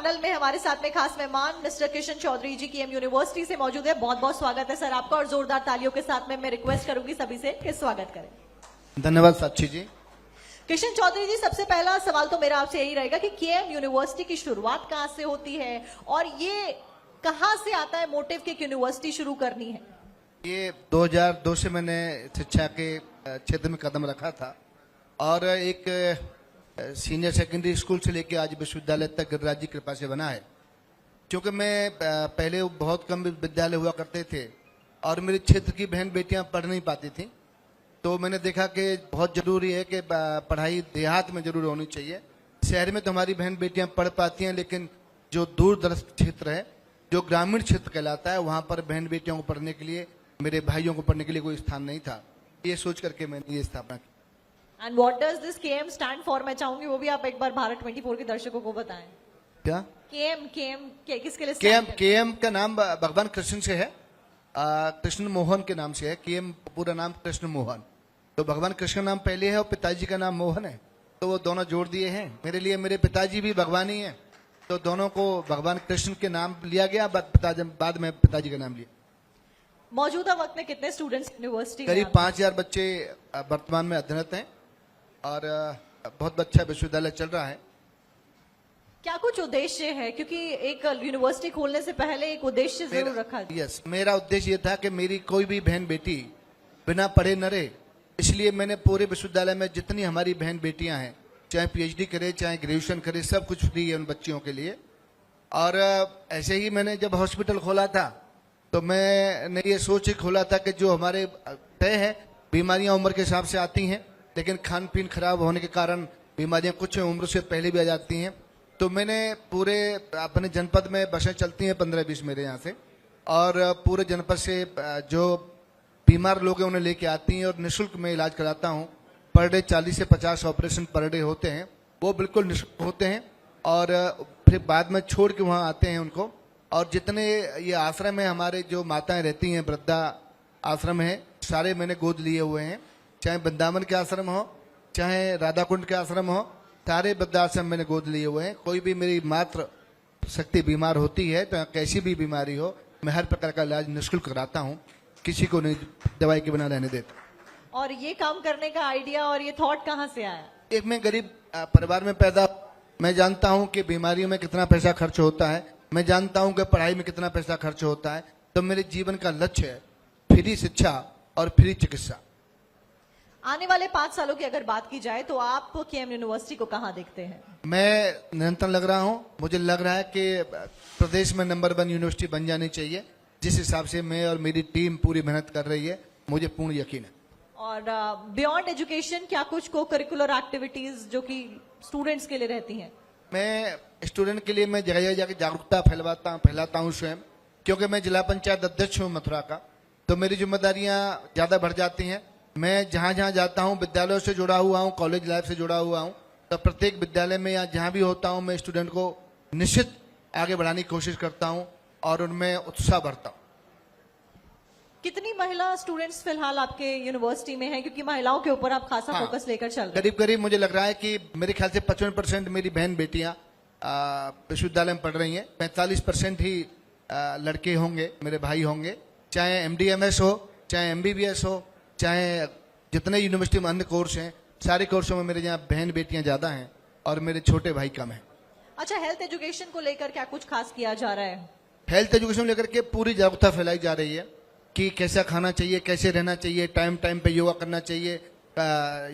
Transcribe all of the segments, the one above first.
Panel में हमारे साथ में खास मेहमान मिस्टर किशन चौधरी जी केएम यूनिवर्सिटी से मौजूद है। बहुत बहुत स्वागत है सर आपका और जोरदार तालियों के साथ में मैं रिक्वेस्ट करूंगी सभी से कि स्वागत करें। धन्यवाद साक्षी जी। किशन चौधरी जी, सबसे पहला सवाल तो मेरा आपसे यही रहेगा कि केएम यूनिवर्सिटी की शुरुआत कहां से होती है और ये कहां से आता है मोटिव की यूनिवर्सिटी शुरू करनी है? ये 2002 से मैंने शिक्षा के क्षेत्र में कदम रखा था और एक सीनियर सेकेंडरी स्कूल से लेकर आज विश्वविद्यालय तक गिरिराज जी कृपा से बना है। क्योंकि मैं पहले बहुत कम विद्यालय हुआ करते थे और मेरे क्षेत्र की बहन बेटियां पढ़ नहीं पाती थी, तो मैंने देखा कि बहुत जरूरी है कि पढ़ाई देहात में जरूर होनी चाहिए। शहर में तो हमारी बहन बेटियां पढ़ पाती हैं, लेकिन जो दूर दराज क्षेत्र है, जो ग्रामीण क्षेत्र कहलाता है, वहां पर बहन बेटियों को पढ़ने के लिए, मेरे भाइयों को पढ़ने के लिए कोई स्थान नहीं था। ये सोच करके मैंने ये स्थापना की। And what does this KM stand for? मैं चाहूंगी वो भी आप एक बार भारत 24 के दर्शकों को बताएं। क्या केएम किसके लिए? केएम का नाम भगवान कृष्ण से है, कृष्ण मोहन के नाम से है। केएम पूरा नाम कृष्ण मोहन, तो भगवान कृष्ण का नाम पहले है और पिताजी का नाम मोहन है, तो वो दोनों जोड़ दिए हैं। मेरे लिए मेरे पिताजी भी भगवान ही है, तो दोनों को भगवान कृष्ण के नाम लिया गया, बाद में पिताजी का नाम लिया। मौजूदा वक्त में कितने स्टूडेंट्स यूनिवर्सिटी? करीब 5000 बच्चे वर्तमान में अध्ययनरत हैं और बहुत अच्छा विश्वविद्यालय चल रहा है। क्या कुछ उद्देश्य है, क्योंकि एक यूनिवर्सिटी खोलने से पहले एक उद्देश्य जरूर रखा है? यस, मेरा उद्देश्य ये था कि मेरी कोई भी बहन बेटी बिना पढ़े न रहे, इसलिए मैंने पूरे विश्वविद्यालय में जितनी हमारी बहन बेटियां हैं, चाहे पीएचडी करे चाहे ग्रेजुएशन करे, सब कुछ फ्री है उन बच्चियों के लिए। और ऐसे ही मैंने जब हॉस्पिटल खोला था तो मैंने ये सोच के खोला था कि जो हमारे तय है, बीमारियां उम्र के हिसाब से आती हैं, लेकिन खान पीन खराब होने के कारण बीमारियां कुछ उम्र से पहले भी आ जाती हैं। तो मैंने पूरे अपने जनपद में बसें चलती हैं 15-20 मेरे यहाँ से, और पूरे जनपद से जो बीमार लोग हैं उन्हें लेके आती हैं और निःशुल्क में इलाज कराता हूँ। पर डे 40 से 50 ऑपरेशन पर डे होते हैं, वो बिल्कुल निःशुल्क होते हैं। और फिर बाद में छोड़ के वहाँ आते हैं उनको। और जितने ये आश्रम है, हमारे जो माताएं रहती हैं, वृद्धा आश्रम है, सारे मैंने गोद लिए हुए हैं। चाहे वृंदावन के आश्रम हो, चाहे राधा कुंड के आश्रम हो, सारे वृद्धाश्रम मैंने गोद लिए हुए हैं। कोई भी मेरी मात्र शक्ति बीमार होती है, तो कैसी भी बीमारी हो, मैं हर प्रकार का इलाज निःशुल्क कराता हूँ, किसी को नहीं दवाई के बिना रहने देता। और ये काम करने का आइडिया और ये थॉट कहाँ से आया? एक मैं गरीब परिवार में पैदा, मैं जानता हूँ कि बीमारियों में कितना पैसा खर्च होता है, मैं जानता हूँ कि पढ़ाई में कितना पैसा खर्च होता है। तो मेरे जीवन का लक्ष्य है फ्री शिक्षा और फ्री चिकित्सा। आने वाले 5 सालों की अगर बात की जाए तो आप केएम यूनिवर्सिटी को कहाँ देखते हैं? मैं निरंतर लग रहा हूँ, मुझे लग रहा है कि प्रदेश में नंबर 1 यूनिवर्सिटी बन जानी चाहिए। जिस हिसाब से मैं और मेरी टीम पूरी मेहनत कर रही है, मुझे पूर्ण यकीन है। और बियॉन्ड एजुकेशन क्या कुछ को करिकुलर एक्टिविटीज जो कि स्टूडेंट्स के लिए रहती हैं? मैं स्टूडेंट के लिए मैं जगह जगह जाकर जागरूकता फैलाता हूँ स्वयं, क्योंकि मैं जिला पंचायत अध्यक्ष हूँ मथुरा का, तो मेरी जिम्मेदारियां ज्यादा बढ़ जाती हैं। मैं जहाँ जहाँ जाता हूँ, विद्यालयों से जुड़ा हुआ हूँ, कॉलेज लाइफ से जुड़ा हुआ हूँ, तो प्रत्येक विद्यालय में या जहाँ भी होता हूँ, मैं स्टूडेंट को निश्चित आगे बढ़ाने की कोशिश करता हूँ और उनमें उत्साह भरता हूँ। कितनी महिला स्टूडेंट्स फिलहाल आपके यूनिवर्सिटी में हैं, क्योंकि महिलाओं के ऊपर आप खासा फोकस लेकर चल रहे हैं? करीब करीब मुझे लग रहा है कि मेरे ख्याल से 55% मेरी बहन बेटियां विश्वविद्यालय में पढ़ रही हैं। 45% ही लड़के होंगे, मेरे भाई होंगे। चाहे एमडीएमएस हो, चाहे एमबीबीएस हो, चाहे जितने यूनिवर्सिटी में अन्य कोर्स हैं, सारे कोर्सों में मेरे यहाँ बहन बेटियां ज्यादा हैं और मेरे छोटे भाई कम हैं। अच्छा, हेल्थ एजुकेशन को लेकर क्या कुछ खास किया जा रहा है? हेल्थ एजुकेशन लेकर के पूरी जागरूकता फैलाई जा रही है कि कैसा खाना चाहिए, कैसे रहना चाहिए, टाइम टाइम पे योगा करना चाहिए।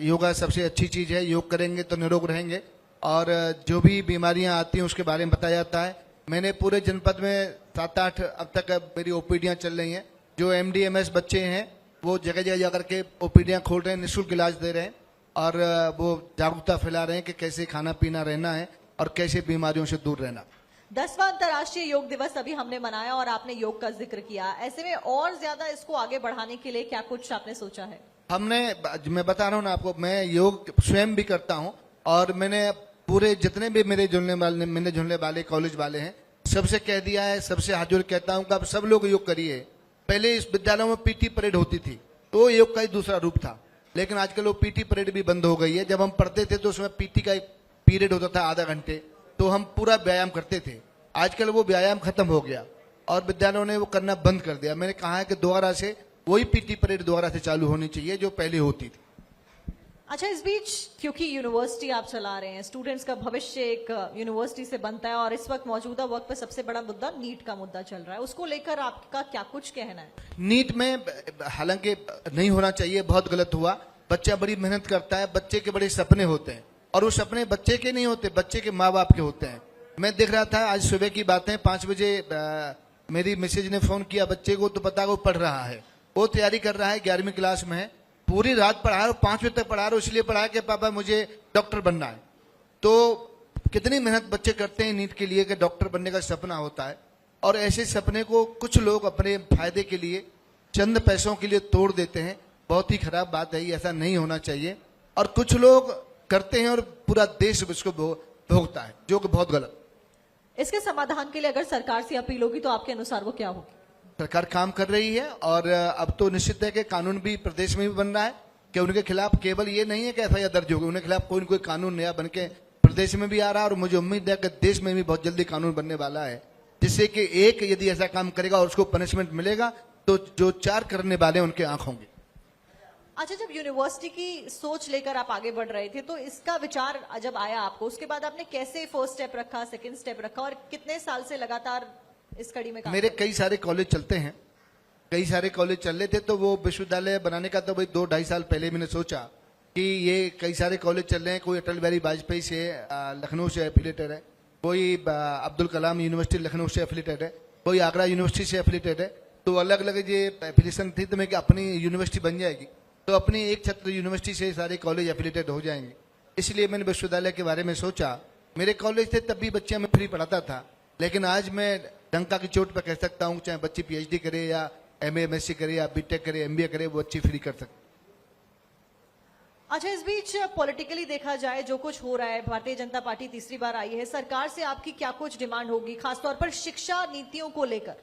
योगा सबसे अच्छी चीज है, योग करेंगे तो निरोग रहेंगे। और जो भी बीमारियां आती हैं उसके बारे में बताया जाता है। मैंने पूरे जनपद में 7-8 अब तक मेरी ओपीडियां चल रही हैं। जो एमडीएमएस बच्चे हैं वो जगह जगह जाकर के ओपीडियां खोल रहे हैं, निःशुल्क इलाज दे रहे हैं और वो जागरूकता फैला रहे हैं कि कैसे खाना पीना रहना है और कैसे बीमारियों से दूर रहना। 10वां अंतर्राष्ट्रीय योग दिवस अभी हमने मनाया और आपने योग का जिक्र किया। ऐसे में और ज्यादा इसको आगे बढ़ाने के लिए क्या कुछ आपने सोचा है? मैं बता रहा हूँ ना आपको, मैं योग स्वयं भी करता हूँ और मैंने पूरे जितने भी मेरे जुड़ने वाले कॉलेज वाले हैं, सबसे कह दिया है, सबसे हाथ जोड़ कहता हूँ कि आप सब लोग योग करिए। पहले इस विद्यालयों में पीटी परेड होती थी, तो योग का ही दूसरा रूप था, लेकिन आजकल वो पीटी परेड भी बंद हो गई है। जब हम पढ़ते थे तो उसमें पीटी का एक पीरियड होता था आधा घंटे, तो हम पूरा व्यायाम करते थे। आजकल वो व्यायाम खत्म हो गया और विद्यालयों ने वो करना बंद कर दिया। मैंने कहा है कि दोबारा से वही पीटी परेड दोबारा से चालू होनी चाहिए जो पहले होती थी। अच्छा, इस बीच क्योंकि यूनिवर्सिटी आप चला रहे हैं, स्टूडेंट्स का भविष्य एक यूनिवर्सिटी से बनता है और इस वक्त मौजूदा वक्त पे सबसे बड़ा मुद्दा नीट का मुद्दा चल रहा है, उसको लेकर आपका क्या कुछ कहना है? नीट में हालांकि नहीं होना चाहिए, बहुत गलत हुआ। बच्चा बड़ी मेहनत करता है, बच्चे के बड़े सपने होते हैं और वो सपने बच्चे के नहीं होते, बच्चे के माँ बाप के होते हैं। मैं देख रहा था आज सुबह की बातें, 5 बजे मेरी मिसेज ने फोन किया बच्चे को, तो पता वो पढ़ रहा है, वो तैयारी कर रहा है, 11वीं क्लास में है, पूरी रात पढ़ा रहा, 5 बजे तक पढ़ा रहा, इसलिए पढ़ा कि पापा मुझे डॉक्टर बनना है। तो कितनी मेहनत बच्चे करते हैं नीट के लिए कि डॉक्टर बनने का सपना होता है, और ऐसे सपने को कुछ लोग अपने फायदे के लिए, चंद पैसों के लिए तोड़ देते हैं। बहुत ही खराब बात है, ऐसा नहीं होना चाहिए। और कुछ लोग करते हैं और पूरा देश उसको भोगता है, जो कि बहुत गलत। इसके समाधान के लिए अगर सरकार से अपील होगी तो आपके अनुसार वो क्या होगी? सरकार काम कर रही है और अब तो निश्चित है कि कानून भी प्रदेश में भी बन रहा है कि उनके खिलाफ केवल ये नहीं है कि एफआईआर दर्ज होगी, उनके खिलाफ कोई न कोई कानून नया बन के प्रदेश में भी आ रहा है और मुझे उम्मीद है कि देश में भी बहुत जल्दी कानून बनने वाला है, जिससे कि एक यदि ऐसा काम करेगा और उसको पनिशमेंट मिलेगा तो जो 4 करने वाले उनके आंख होंगे। अच्छा, जब यूनिवर्सिटी की सोच लेकर आप आगे बढ़ रहे थे तो इसका विचार जब आया आपको, उसके बाद आपने कैसे फर्स्ट स्टेप रखा, सेकंड स्टेप रखा और कितने साल से लगातार इस कड़ी में काम? मेरे कई सारे कॉलेज चलते हैं, कई सारे कॉलेज चल रहे थे, तो वो विश्वविद्यालय बनाने का तो भाई 2-2.5 साल पहले मैंने सोचा कि ये कई सारे कॉलेज चल रहे हैं। कोई अटल बिहारी वाजपेयी से लखनऊ से एफिलेटेड है, कोई अब्दुल कलाम यूनिवर्सिटी लखनऊ से एफिलेटेड है, कोई आगरा यूनिवर्सिटी से एफिलेटेड है। तो अलग अलग ये एफिलेशन थी, तो मैं कि अपनी यूनिवर्सिटी बन जाएगी तो अपनी एक छत्र यूनिवर्सिटी से सारे कॉलेज एफिलेटेड हो जाएंगे। इसलिए मैंने विश्वविद्यालय के बारे में सोचा। मेरे कॉलेज थे तब भी बच्चे मैं फ्री पढ़ाता था, लेकिन आज मैं डंका की चोट पर कह सकता हूँ, चाहे बच्ची पीएचडी करे या एमए एमएससी करे या बीटेक करे, एमबीए करे, वो बच्ची फ्री कर सकते। अच्छा, इस बीच पॉलिटिकली देखा जाए जो कुछ हो रहा है, भारतीय जनता पार्टी तीसरी बार आई है, सरकार से आपकी क्या कुछ डिमांड होगी, खासतौर पर शिक्षा नीतियों को लेकर?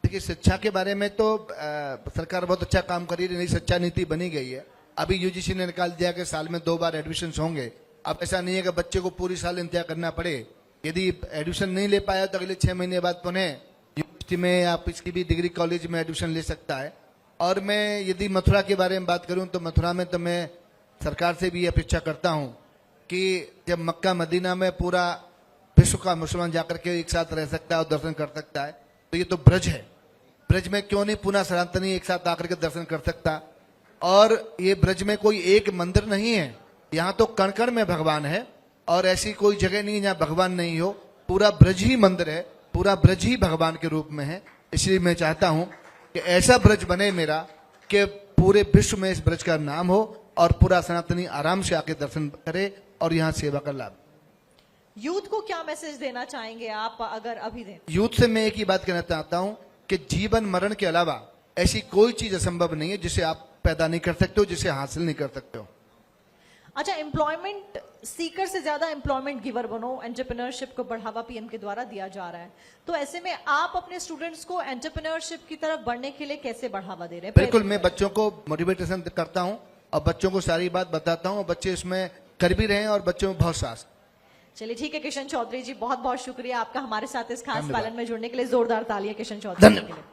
देखिए, शिक्षा के बारे में तो सरकार बहुत अच्छा काम कर रही है, नई शिक्षा नीति बनी गई है। अभी यूजीसी ने निकाल दिया कि साल में 2 बार एडमिशन होंगे। अब ऐसा नहीं है कि बच्चे को पूरी साल इंतजार करना पड़े, यदि एडमिशन नहीं ले पाया तो अगले 6 महीने बाद पुनः यूनिवर्सिटी में आप इसकी भी डिग्री कॉलेज में एडमिशन ले सकता है। और मैं यदि मथुरा के बारे में बात करूं तो मथुरा में तो मैं सरकार से भी अपेक्षा करता हूं कि जब मक्का मदीना में पूरा विश्व का मुसलमान जाकर के एक साथ रह सकता है और दर्शन कर सकता है, तो ये तो ब्रज है, ब्रज में क्यों नहीं पुनः सनातनी एक साथ आकर के दर्शन कर सकता? और ये ब्रज में कोई एक मंदिर नहीं है, यहाँ तो कण कण में भगवान है और ऐसी कोई जगह नहीं जहाँ भगवान नहीं हो। पूरा ब्रज ही मंदिर है, पूरा ब्रज ही भगवान के रूप में है। इसलिए मैं चाहता हूं कि ऐसा ब्रज बने मेरा कि पूरे विश्व में इस ब्रज का नाम हो और पूरा सनातनी आराम से आके दर्शन करे और यहाँ सेवा का लाभ। यूथ को क्या मैसेज देना चाहेंगे आप, अगर अभी दें? यूथ से मैं एक ही बात कहना चाहता हूं कि जीवन मरण के अलावा ऐसी कोई चीज असंभव नहीं है जिसे आप पैदा नहीं कर सकते हो, जिसे हासिल नहीं कर सकते हो। अच्छा, एम्प्लॉयमेंट सीकर से ज्यादा एम्प्लॉयमेंट गिवर बनो, एंटरप्रेन्योरशिप को बढ़ावा पीएम के द्वारा दिया जा रहा है, तो ऐसे में आप अपने स्टूडेंट्स को एंटरप्रेन्योरशिप की तरफ बढ़ने के लिए कैसे बढ़ावा दे रहे हैं? बिल्कुल, मैं बच्चों को मोटिवेशन करता हूं और बच्चों को सारी बात बताता हूं और बच्चे इसमें कर भी रहे हैं और बच्चों में बहुत साहस। चलिए ठीक है किशन चौधरी जी, बहुत बहुत शुक्रिया आपका हमारे साथ इस खास धन्यवाद। पालन में जुड़ने के लिए। जोरदार तालियां किशन चौधरी के लिए।